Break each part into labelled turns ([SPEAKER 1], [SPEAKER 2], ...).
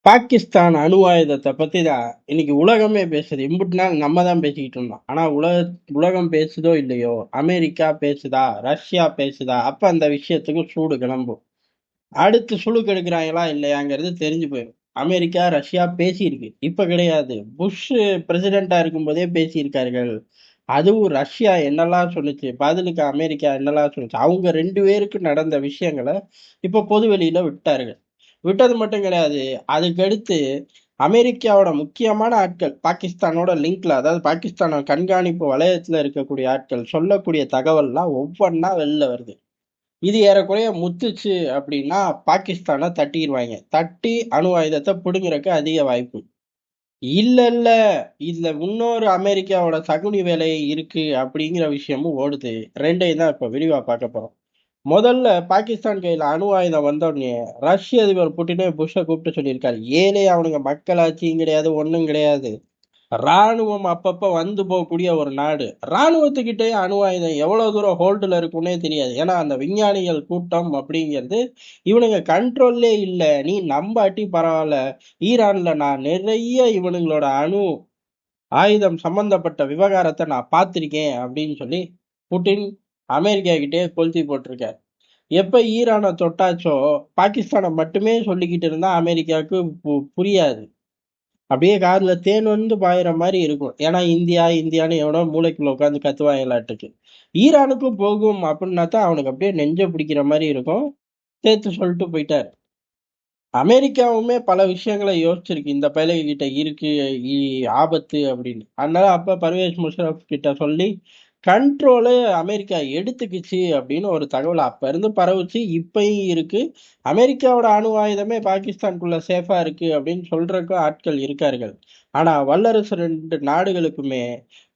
[SPEAKER 1] பாகிஸ்தான் அணு ஆயுதத்தை பத்தி தான் இன்னைக்கு உலகமே பேசுது. இம்புட்டு நாள் நம்ம தான் பேசிக்கிட்டு இருந்தோம். ஆனா உலகம் பேசுதோ இல்லையோ, அமெரிக்கா பேசுதா, ரஷ்யா பேசுதா, அப்ப அந்த விஷயத்துக்கு சூடு கிளம்பும். அடுத்து சுளுக்கு எடுக்கிறாங்களா இல்லையாங்கிறது தெரிஞ்சு போயிடும். அமெரிக்கா, ரஷ்யா பேசியிருக்கு. இப்ப கிடையாது. புஷ் பிரசிடென்ட்டா இருக்கும்போதே பேசியிருக்கார்கள். அதுவும் ரஷ்யா என்னெல்லாம் சொன்னுச்சு, பதிலுக்கு அமெரிக்கா என்னெல்லாம் சொன்னுச்சு. அவங்க 2 பேருக்கு நடந்த விஷயங்கள இப்ப பொது வெளியில விட்டார்கள். விட்டது மட்டும் கிடையாது. அதுக்கடுத்து அமெரிக்காவோட முக்கியமான ஆட்கள், பாகிஸ்தானோட லிங்க்ல, அதாவது பாகிஸ்தானோட கண்காணிப்பு வலயத்துல இருக்கக்கூடிய ஆட்கள் சொல்லக்கூடிய தகவல்லாம் ஒவ்வொன்னா வெளில வருது. இது ஏறக்குறைய முத்துச்சு அப்படின்னா பாகிஸ்தானை தட்டிடுவாங்க. தட்டி அணு ஆயுதத்தை பிடுங்குறதுக்கு அதிக வாய்ப்பு. இல்ல இல்ல இதுல இன்னொரு அமெரிக்காவோட சகுனி வேலை இருக்கு அப்படிங்கிற விஷயமும் ஓடுது. ரெண்டையும் தான் இப்ப விரிவா பார்க்க போறோம். முதல்ல பாகிஸ்தான் கையில அணு ஆயுதம் வந்த உடனே ரஷ்ய அதிபர் புட்டினே புஷ்ஷை கூப்பிட்டு சொல்லியிருக்காரு, ஏழை அவனுங்க மக்களாட்சியும் கிடையாது, ஒண்ணும் கிடையாது. ராணுவம் அப்பப்ப வந்து போகக்கூடிய ஒரு நாடு. ராணுவத்துக்கிட்டே அணு ஆயுதம் எவ்வளவு தூரம் ஹோல்டுல இருக்குன்னே தெரியாது. ஏன்னா அந்த விஞ்ஞானிகள் கூட்டம் அப்படிங்கிறது இவனுங்க கண்ட்ரோல்லே இல்ல. நீ நம்பாட்டி பரவாயில்ல. ஈரான்ல நான் நிறைய இவனுங்களோட அணு ஆயுதம் சம்பந்தப்பட்ட விவகாரத்தை நான் பார்த்திருக்கேன் அப்படின்னு சொல்லி புட்டின் அமெரிக்கா கிட்டே கொளுத்தி போட்டிருக்காரு. எப்ப ஈரானை தொட்டாச்சோ பாகிஸ்தானை மட்டுமே சொல்லிக்கிட்டு இருந்தா அமெரிக்காவுக்கு புரியாது. அப்படியே காதுல தேன் வந்து பாயிற மாதிரி இருக்கும். ஏன்னா இந்தியா இந்தியான்னு எவனோ மூளைக்குள்ள உட்காந்து கத்துவாங்களாட்டுக்கு. ஈரானுக்கும் போகும் அப்படின்னா தான் அவனுக்கு அப்படியே நெஞ்ச பிடிக்கிற மாதிரி இருக்கும். சேர்த்து சொல்லிட்டு போயிட்டாரு. அமெரிக்காவுமே பல விஷயங்களை யோசிச்சிருக்கு, இந்த பயலுக கிட்ட இருக்கு ஆபத்து அப்படின்னு. அதனால அப்ப பர்வேஸ் முஷரப் கிட்ட சொல்லி கண்ட்ரோலு அமெரிக்கா எடுத்துக்கிச்சு அப்படின்னு ஒரு தகவல் அப்ப இருந்து பரவுச்சு. இப்பயும் இருக்கு. அமெரிக்காவோட அணு ஆயுதமே பாகிஸ்தானுக்குள்ள சேஃபா இருக்கு அப்படின்னு சொல்றதுக்கு ஆட்கள் இருக்கார்கள். ஆனா வல்லரசு 2 நாடுகளுக்குமே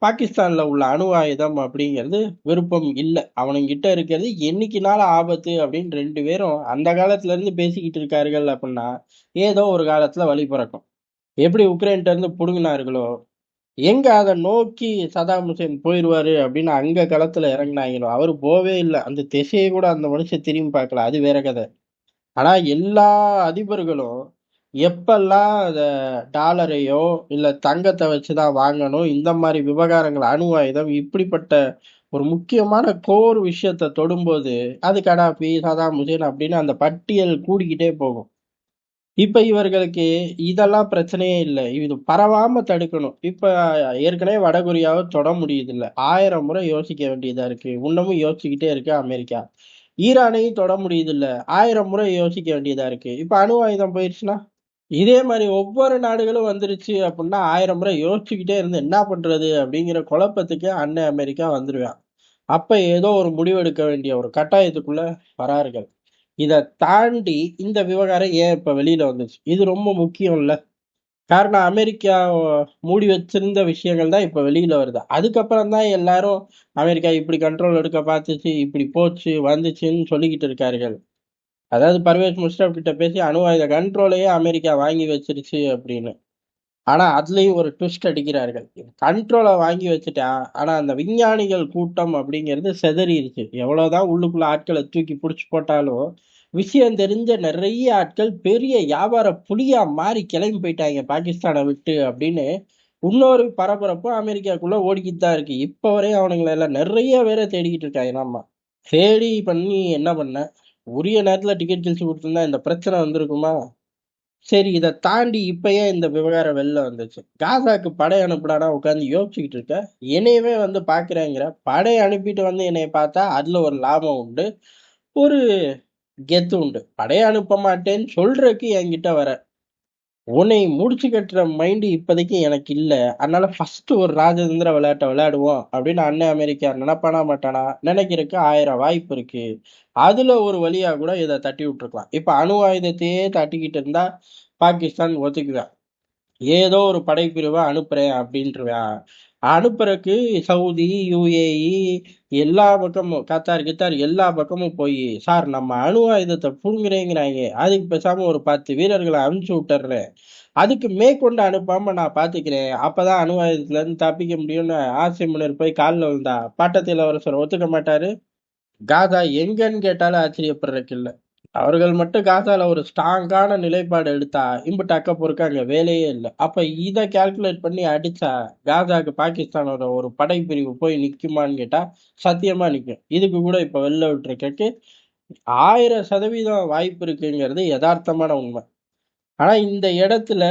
[SPEAKER 1] பாகிஸ்தான்ல உள்ள அணு ஆயுதம் அப்படிங்கிறது விருப்பம் இல்ல. அவனுங்கிட்ட இருக்கிறது என்னைக்குனால ஆபத்து அப்படின்னு 2 பேரும் அந்த காலத்துல இருந்து பேசிக்கிட்டு இருக்கார்கள் அப்படின்னா ஏதோ ஒரு காலத்துல வழி பிறக்கும். எப்படி உக்ரைன்ட்ட இருந்து புடுங்கினார்களோ, எங்க அதை நோக்கி சதாம் ஹுசேன் போயிடுவாரு அப்படின்னு அங்க களத்துல இறங்குனாங்களோ, அவரு போவே இல்லை. அந்த திசையை கூட அந்த மனுஷன் திரும்பி பார்க்கல. அது வேற கதை. ஆனா எல்லா அதிபர்களும் எப்பெல்லாம் அத டாலரையோ இல்ல தங்கத்தை வச்சுதான் வாங்கணும், இந்த மாதிரி விவகாரங்கள், அணு ஆயுதம் இப்படிப்பட்ட ஒரு முக்கியமான கோர் விஷயத்தை தொடும்போது அது கடாபி, சதாம் ஹுசேன் அப்படின்னு அந்த பட்டியல் கூடிக்கிட்டே போகும். இப்ப இவர்களுக்கு இதெல்லாம் பிரச்சனையே இல்ல. இது பரவாம தடுக்கணும். இப்ப ஏற்கனவே வடகொரியாவை தொட முடியுது இல்ல. 1000 முறை யோசிக்க வேண்டியதா இருக்கு. இன்னமும் யோசிச்சுக்கிட்டே இருக்கு அமெரிக்கா. ஈரானையும் தொட முடியுது இல்ல. 1000 முறை யோசிக்க வேண்டியதா இருக்கு. இப்ப அணு ஆயுதம் போயிடுச்சுன்னா இதே மாதிரி ஒவ்வொரு நாடுகளும் வந்துருச்சு அப்படின்னா 1000 முறை யோசிச்சுக்கிட்டே இருந்து என்ன பண்றது அப்படிங்கிற குழப்பத்துக்கு அண்ணன் அமெரிக்கா வந்துருவான். அப்ப ஏதோ ஒரு முடிவெடுக்க வேண்டிய ஒரு கட்டாயத்துக்குள்ள வரார்கள். இத தாண்டி இந்த விவகாரம் ஏன் இப்ப வெளியில வந்துச்சு? இது ரொம்ப முக்கியம் இல்ல. காரணம் அமெரிக்கா மூடி வச்சிருந்த விஷயங்கள் தான் இப்ப வெளியில வருது. அதுக்கப்புறம் தான் எல்லாரும் அமெரிக்கா இப்படி கண்ட்ரோல் எடுக்க பார்த்துச்சு, இப்படி போச்சு, வந்துச்சுன்னு சொல்லிக்கிட்டு இருக்கார்கள். அதாவது பர்வேஸ் முஷரப் கிட்ட பேசி அணு ஆயுத கண்ட்ரோலையே அமெரிக்கா வாங்கி வச்சிருச்சு அப்படின்னு. ஆனா அதுலயும் ஒரு ட்விஸ்ட் அடிக்கிறார்கள். கண்ட்ரோலை வாங்கி வச்சுட்டான். ஆனா அந்த விஞ்ஞானிகள் கூட்டம் அப்படிங்கிறது சிதறிடுச்சு. எவ்வளவுதான் உள்ளுக்குள்ள ஆட்களை தூக்கி புடிச்சு போட்டாலும் விஷயம் தெரிஞ்ச நிறைய ஆட்கள் பெரிய வியாபார புலியா மாறி கிளம்பி போயிட்டாங்க பாகிஸ்தானை விட்டு அப்படின்னு இன்னொரு பரபரப்பும் அமெரிக்காக்குள்ள ஓடிக்கிட்டு தான் இருக்கு. இப்ப வரையும் அவனுங்களை எல்லாம் நிறைய பேரை தேடிக்கிட்டு இருக்காங்க. நம்ம தேடி பண்ணி என்ன பண்ண, உரிய நேரத்துல டிக்கெட் கிழிச்சு கொடுத்துருந்தா இந்த பிரச்சனை வந்திருக்குமா? சரி, இதை தாண்டி இப்ப ஏன் இந்த விவகாரம் வெளில வந்துச்சு? காசாக்கு படை அனுப்புடானா உட்காந்து யோசிச்சுக்கிட்டு இருக்க, என்னையவே வந்து பாக்குறேங்கிற. படை அனுப்பிட்டு வந்து என்னைய பார்த்தா அதுல ஒரு லாபம் உண்டு, ஒரு கெத்து உண்டு. படைய அனுப்ப மாட்டேன்னு சொல்றதுக்கு என்கிட்ட வர, உன்னை முடிச்சு கட்டுற மைண்ட் இப்போதைக்கு எனக்கு இல்ல. அதனால ஃபர்ஸ்ட் ஒரு ராஜதந்திர விளையாட்டை விளையாடுவோம் அப்படின்னு அண்ணன் அமெரிக்கா நினைப்பானா மாட்டானா? நினைக்கிறதுக்கு 1000 வாய்ப்பு இருக்கு. அதுல ஒரு வழியா கூட இதை தட்டி விட்டுருக்கலாம். இப்ப அணு ஆயுதத்தையே தட்டிக்கிட்டு இருந்தா பாகிஸ்தான் ஒத்துக்குவேன். ஏதோ ஒரு படைப்பிரிவை அனுப்புறேன் அப்படின்ட்டுருவேன். அனுப்புறதுக்கு சவுதி, யுஏஇ எல்லா பக்கமும், கத்தார் கித்தார் எல்லா பக்கமும் போய், சார் நம்ம அணு ஆயுதத்தை புடுங்குறேங்கிறாங்க, அதுக்கு பேசாம ஒரு 10 வீரர்களை அனுப்பிச்சு விட்டுறேன், அதுக்கு மேற்கொண்டு அனுப்பாம நான் பாத்துக்கிறேன், அப்பதான் அணு ஆயுதத்துல இருந்து தப்பிக்க முடியும்னு ஆசிய முன்னர் போய் காலில் விழுந்தா பட்டத்து இளவரசர் ஒத்துக்க மாட்டாரு. காசா எங்கன்னு கேட்டாலும் ஆச்சரியப்படுறதுக்கு இல்ல. அவர்கள் மட்டும் காசால ஒரு ஸ்ட்ராங்கான நிலைப்பாடு எடுத்தா, இம்புட்டு அக்க போருக்கு அங்க வேலையே இல்ல. அப்ப இத கால்குலேட் பண்ணி அடிச்சா, காசாக்கு பாகிஸ்தானோட ஒரு படைப்பிரிவு போய் நிக்குமான்னு கேட்டா, சத்தியமா நிக்கும். இதுக்கு கூட இப்ப வெளில விட்டுருக்கக்கு 1000% வாய்ப்பு இருக்குங்கிறது யதார்த்தமான உண்மை. ஆனா இந்த இடத்துல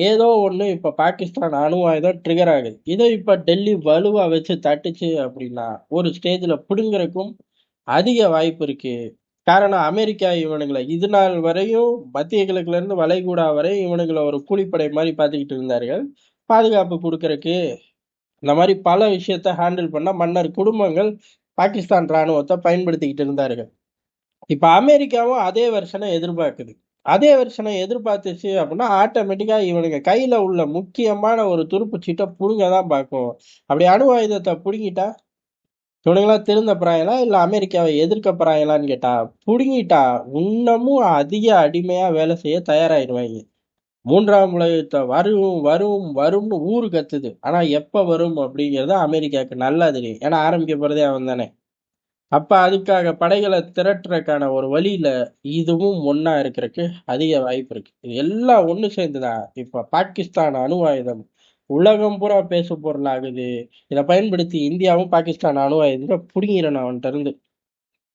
[SPEAKER 1] ஏதோ ஒண்ணு இப்ப பாகிஸ்தான் அணு ஆயுதம் ட்ரிகர் ஆகுது. இதை இப்ப டெல்லி வலுவா வச்சு தட்டுச்சு அப்படின்னா, ஒரு ஸ்டேஜ்ல புடுங்கறக்கும் அதிக வாய்ப்பு இருக்கு. காரணம் அமெரிக்கா இவனுங்கள இது நாள் வரையும் மத்திய கிழக்குல இருந்து வளைகுடா வரை இவனுங்கள ஒரு கூலிப்படை மாதிரி பார்த்துக்கிட்டு இருந்தார்கள். பாதுகாப்பு கொடுக்கறக்கு இந்த மாதிரி பல விஷயத்த ஹேண்டில் பண்ண மன்னர் குடும்பங்கள் பாகிஸ்தான் ராணுவத்தை பயன்படுத்திக்கிட்டு இருந்தார்கள். இப்ப அமெரிக்காவும் அதே வெர்ஷனை எதிர்பார்க்குது. அதே வெர்ஷனை எதிர்பார்த்துச்சு அப்படின்னா ஆட்டோமேட்டிக்கா இவனுங்க கையில உள்ள முக்கியமான ஒரு துருப்புச் சீட்டை புடுங்க தான் பார்க்கும். அப்படி அணு ஆயுதத்தை புடுங்கிட்டா இவனுங்களா திருந்த போறாங்களா இல்ல அமெரிக்காவை எதிர்க்க போறாங்களான்னு கேட்டா புடுங்கிட்டா இன்னமும் அதிக அடிமையா வேலை செய்ய தயாராயிடுவாங்க. மூன்றாம் உலகத்தை வரும் வரும் வரும்னு ஊரு கத்துது. ஆனா எப்ப வரும் அப்படிங்கறது அமெரிக்காவுக்கு நல்லா தெரியும். ஏன்னா ஆரம்பிக்க போறதே அவன் தானே. அப்ப அதுக்காக படைகளை திரட்டுறதுக்கான ஒரு வழியில இதுவும் ஒண்ணா இருக்கிறதுக்கு அதிக வாய்ப்பு இருக்கு. இது எல்லாம் ஒண்ணு சேர்ந்துதான் இப்ப பாகிஸ்தான் அணு ஆயுதம் உலகம் பூரா பேசு பொருளாகுது. இதை பயன்படுத்தி இந்தியாவும் பாகிஸ்தான் அணு ஆயுதத்தை புடுங்கிடணும் அவன்கிட்ட இருந்து.